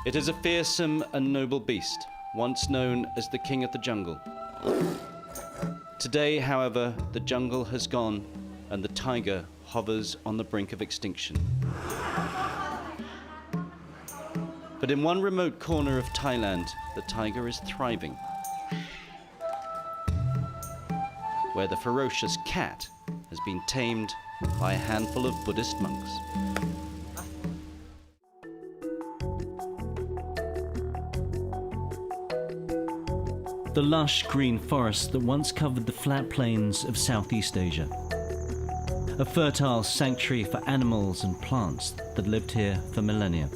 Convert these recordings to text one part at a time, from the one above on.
It is a fearsome and noble beast, once known as the king of the jungle. Today, however, the jungle has gone and the tiger hovers on the brink of extinction. But in one remote corner of Thailand, the tiger is thriving, where the ferocious cat has been tamed by a handful of Buddhist monks. The lush green forest that once covered the flat plains of Southeast Asia. A fertile sanctuary for animals and plants that lived here for millennia.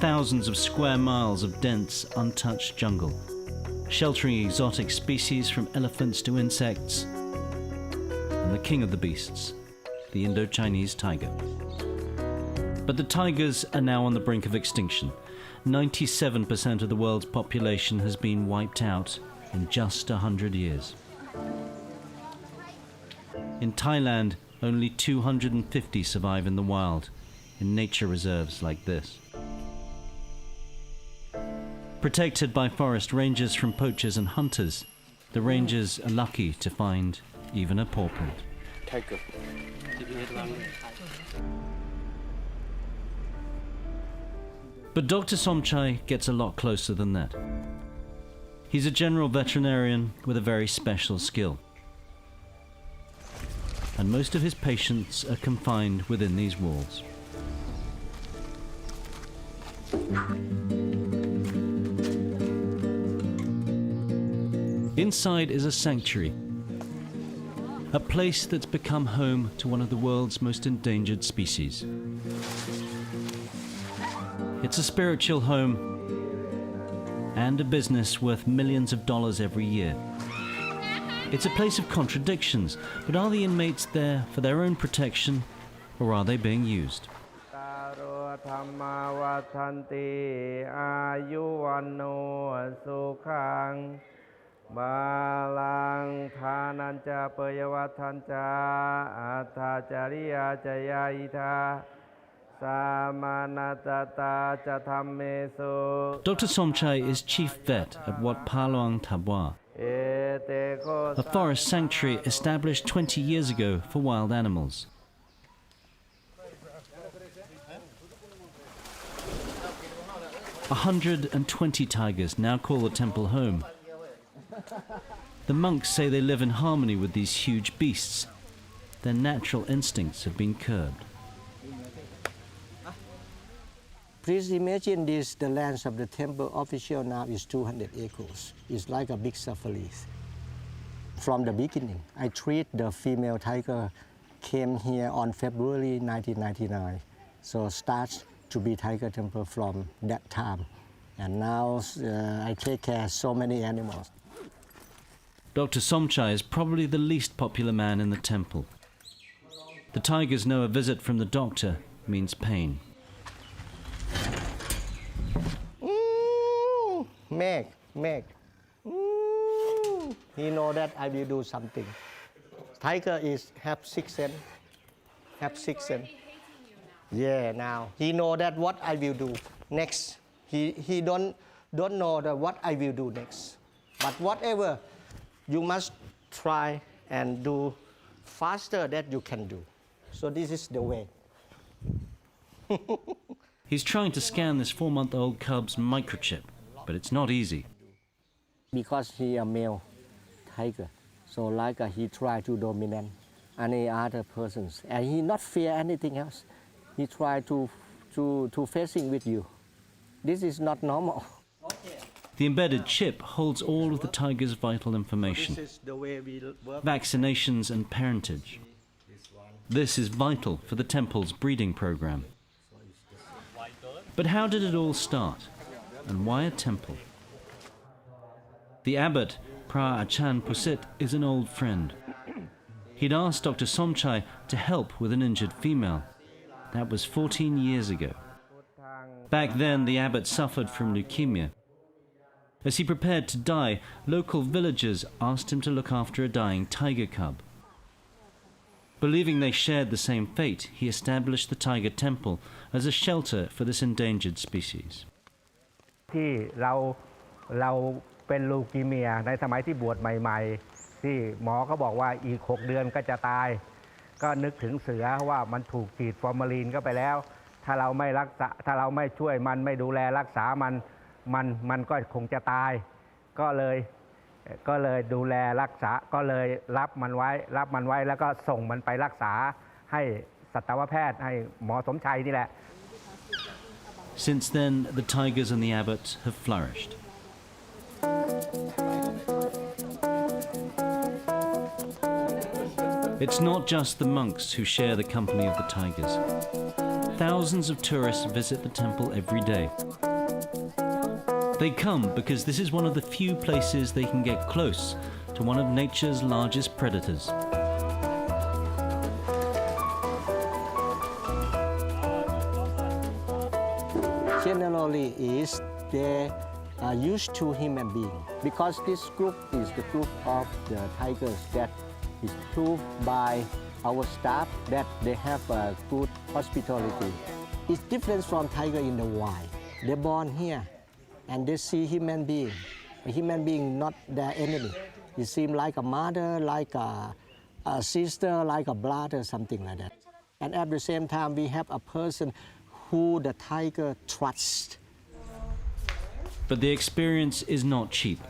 Thousands of square miles of dense, untouched jungle, sheltering exotic species from elephants to insects, and the king of the beasts, the Indo-Chinese tiger. But the tigers are now on the brink of extinction. 97% of the world's population has been wiped out in just 100 years. In Thailand, only 250 survive in the wild, in nature reserves like this. Protected by forest rangers from poachers and hunters, the rangers are lucky to find even a paw print. Tiger. But Dr. Somchai gets a lot closer than that. He's a general veterinarian with a very special skill. And most of his patients are confined within these walls. Inside is a sanctuary, a place that's become home to one of the world's most endangered species. It's a spiritual home and a business worth millions of dollars every year. It's a place of contradictions, but are the inmates there for their own protection, or are they being used? Dr. Somchai is chief vet at Wat Pa Loang Thap Wa, a forest sanctuary established 20 years ago for wild animals. A 120 tigers now call the temple home. The monks say they live in harmony with these huge beasts. Their natural instincts have been curbed. Please imagine this, the lands of the temple official now is 200 acres. It's like a big safari. From the beginning, I treat the female tiger came here on February 1999. So starts to be tiger temple from that time. And now I take care of so many animals. Dr. Somchai is probably the least popular man in the temple. The tigers know a visit from the doctor means pain. Meg. He know that I will do something. Tiger have sixth sense. Yeah, now he know that what I will do next. He don't know that what I will do next. But whatever, you must try and do faster that you can do. So this is the way. He's trying to scan this 4-month-old cub's microchip, but it's not easy. Because he a male tiger, so like he try to dominate any other persons, and he not fear anything else. He try to facing with you. This is not normal. The embedded chip holds all of the tiger's vital information, vaccinations and parentage. This is vital for the temple's breeding program. But how did it all start? And why a temple? The abbot, Pra Achan Pusit, is an old friend. He'd asked Dr. Somchai to help with an injured female. That was 14 years ago. Back then, the abbot suffered from leukemia. As he prepared to die, local villagers asked him to look after a dying tiger cub. Believing they shared the same fate, he established the Tiger Temple as a shelter for this endangered species. ที่เราเป็นลูคีเมียในสมัยที่บวชใหม่ๆที่หมอก็บอกว่าอีก6 เดือนก็จะตายก็นึกถึงเสือว่ามันถูกฉีดฟอร์มาลีนเข้าไปแล้วถ้าเราไม่รักษาถ้าเราไม่ช่วยมันไม่ดูแลรักษามันก็คงจะตายก็เลยดูแลรักษาก็เลยรับมันไว้แล้วก็ส่งมันไปรักษาให้สัตวแพทย์ให้หมอสมชัยนี่แหละ Since then, the tigers and the abbot have flourished. It's not just the monks who share the company of the tigers. Thousands of tourists visit the temple every day. They come because this is one of the few places they can get close to one of nature's largest predators. Generally is they are used to human being because this group is the group of the tigers that is proved by our staff that they have a good hospitality. It's different from tiger in the wild. They're born here and they see human being. A human being not their enemy. It seems like a mother, like a sister, like a brother, something like that. And at the same time, we have a person who the tiger trusts. But the experience is not cheap.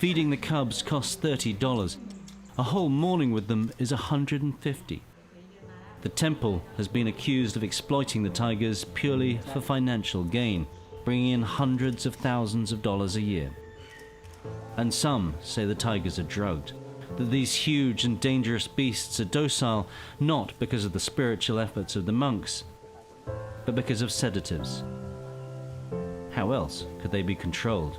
Feeding the cubs costs $30. A whole morning with them is $150. The temple has been accused of exploiting the tigers purely for financial gain, bringing in hundreds of thousands of dollars a year. And some say the tigers are drugged, that these huge and dangerous beasts are docile not because of the spiritual efforts of the monks, but because of sedatives. How else could they be controlled?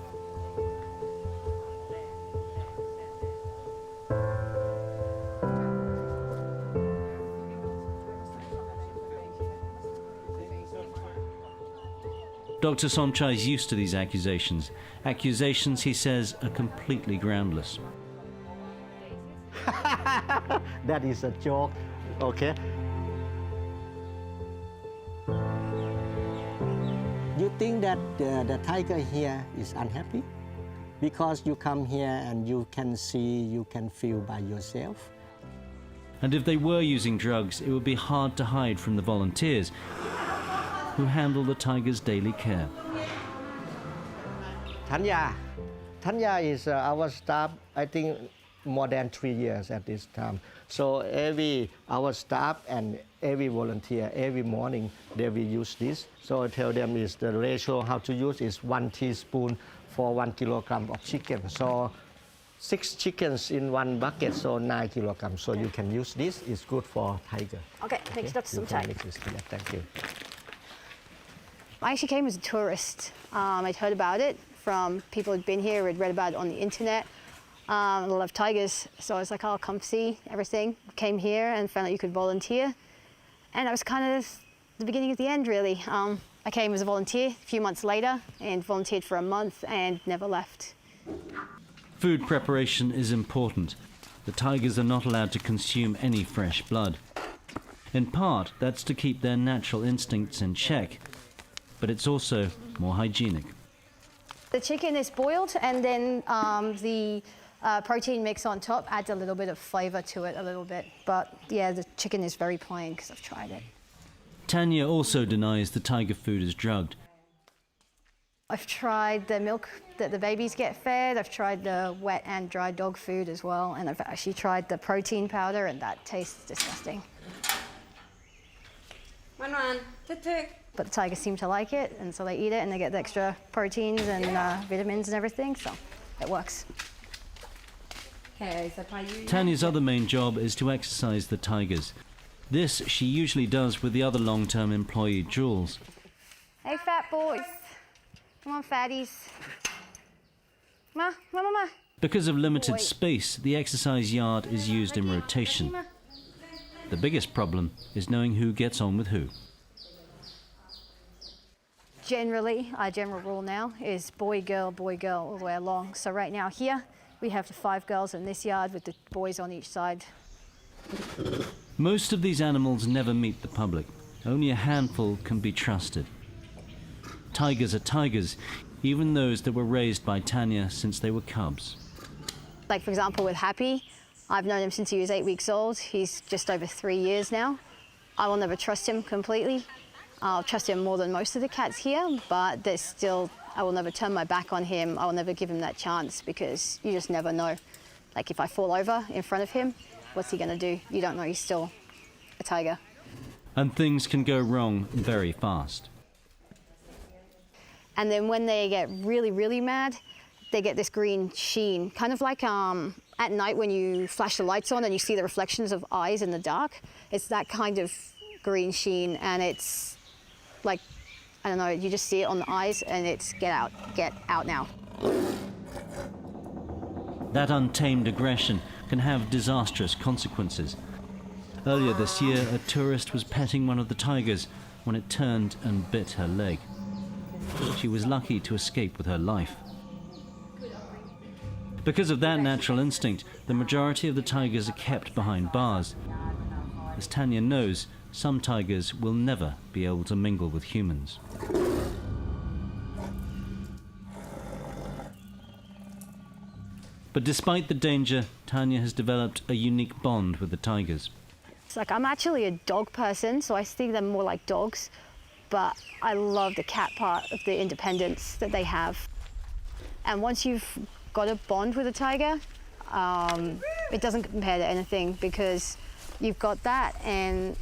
Dr. Somchai is used to these accusations. Accusations, he says, are completely groundless. That is a joke, okay? You think that the tiger here is unhappy? Because you come here and you can see, you can feel by yourself. And if they were using drugs, it would be hard to hide from the volunteers who handle the tiger's daily care. Tanya is our staff, I think, more than 3 years at this time. So our staff and every volunteer, every morning, they will use this. So I tell them is the ratio how to use is 1 teaspoon for 1 kilogram of chicken. So 6 chickens in 1 bucket, so 9 kilograms. So you can use this. It's good for tiger. Okay, thanks, Dr. Somchai. Thank you. I actually came as a tourist. I'd heard about it from people who'd been here, had read about it on the internet. A lot of tigers, so I was like, I'll come see everything. Came here and found out you could volunteer. And that was kind of the beginning of the end, really. I came as a volunteer a few months later and volunteered for a month and never left. Food preparation is important. The tigers are not allowed to consume any fresh blood. In part, that's to keep their natural instincts in check, but it's also more hygienic. The chicken is boiled and then the protein mix on top adds a little bit of flavor to it a little bit. But yeah, the chicken is very plain because I've tried it. Tanya also denies the tiger food is drugged. I've tried the milk that the babies get fed. I've tried the wet and dry dog food as well. And I've actually tried the protein powder and that tastes disgusting. But the tigers seem to like it, and so they eat it and they get the extra proteins and vitamins and everything, so it works. Tanya's other main job is to exercise the tigers. This she usually does with the other long-term employee, Jules. Hey, fat boys. Come on, fatties. Come on. Because of limited space, the exercise yard is used in rotation. The biggest problem is knowing who gets on with who. Generally, our general rule now is boy, girl, all the way along. So right now here, we have the 5 girls in this yard with the boys on each side. Most of these animals never meet the public. Only a handful can be trusted. Tigers are tigers, even those that were raised by Tanya since they were cubs. Like, for example, with Happy, I've known him since he was 8 weeks old. He's just over 3 years now. I will never trust him completely. I'll trust him more than most of the cats here, but there's still, I will never turn my back on him. I will never give him that chance because you just never know. Like, if I fall over in front of him, what's he gonna do? You don't know, he's still a tiger. And things can go wrong very fast. And then when they get really, really mad, they get this green sheen, kind of like at night when you flash the lights on and you see the reflections of eyes in the dark. It's that kind of green sheen, and it's like, I don't know, you just see it on the eyes and it's get out now. That untamed aggression can have disastrous consequences. Earlier this year, a tourist was petting one of the tigers when it turned and bit her leg. She was lucky to escape with her life. Because of that natural instinct, the majority of the tigers are kept behind bars. As Tanya knows, some tigers will never be able to mingle with humans. But despite the danger, Tanya has developed a unique bond with the tigers. It's like, I'm actually a dog person, so I see them more like dogs, but I love the cat part of the independence that they have. And once you've got a bond with a tiger, it doesn't compare to anything, because you've got that and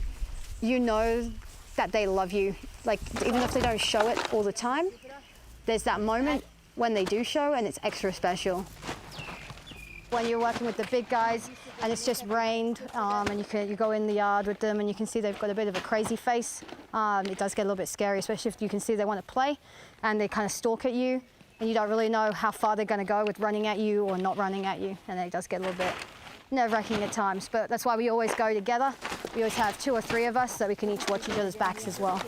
you know that they love you. Like, even if they don't show it all the time, there's that moment when they do show and it's extra special. When you're working with the big guys and it's just rained and you go in the yard with them and you can see they've got a bit of a crazy face, it does get a little bit scary, especially if you can see they want to play and they kind of stalk at you and you don't really know how far they're going to go with running at you or not running at you, and it does get a little bit nerve-wracking at times, but that's why we always go together. We always have 2 or 3 of us so we can each watch each other's backs as well.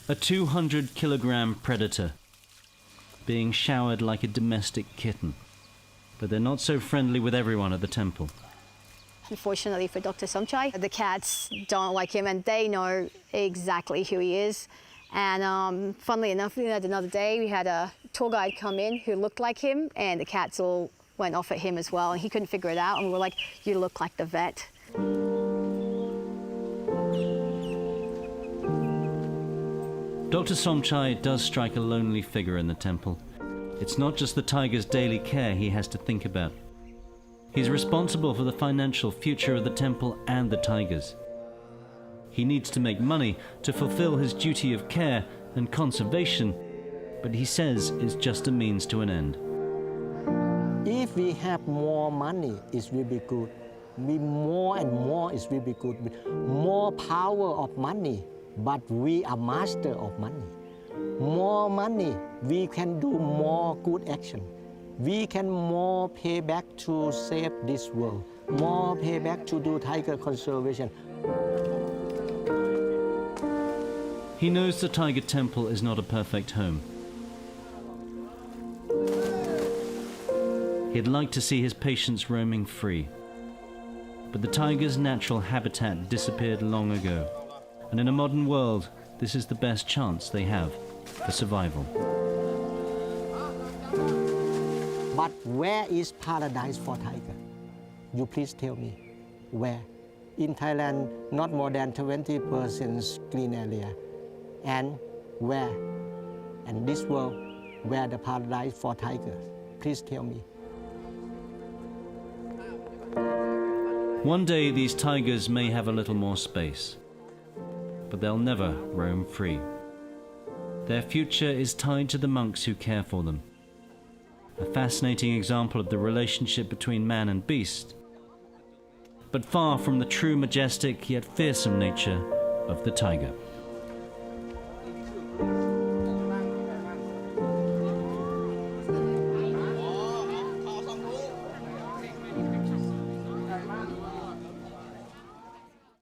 A 200-kilogram predator being showered like a domestic kitten. But they're not so friendly with everyone at the temple. Unfortunately for Dr. Somchai, the cats don't like him and they know exactly who he is. And funnily enough, we had another day, we had a tour guide come in who looked like him, and the cats all went off at him as well, and he couldn't figure it out, and we were like, you look like the vet. Dr. Somchai does strike a lonely figure in the temple. It's not just the tiger's daily care he has to think about. He's responsible for the financial future of the temple and the tigers. He needs to make money to fulfill his duty of care and conservation, but he says it's just a means to an end. If we have more money, it will be good. More and more, it will be good. More power of money, but we are master of money. More money, we can do more good action. We can more pay back to save this world. More pay back to do tiger conservation. He knows the Tiger Temple is not a perfect home. He'd like to see his patients roaming free. But the tiger's natural habitat disappeared long ago. And in a modern world, this is the best chance they have for survival. But where is paradise for tiger? You please tell me, where? In Thailand, not more than 20% green area. And where? And this world, where the paradise for tigers? Please tell me. One day these tigers may have a little more space, but they'll never roam free. Their future is tied to the monks who care for them. A fascinating example of the relationship between man and beast, but far from the true majestic yet fearsome nature of the tiger.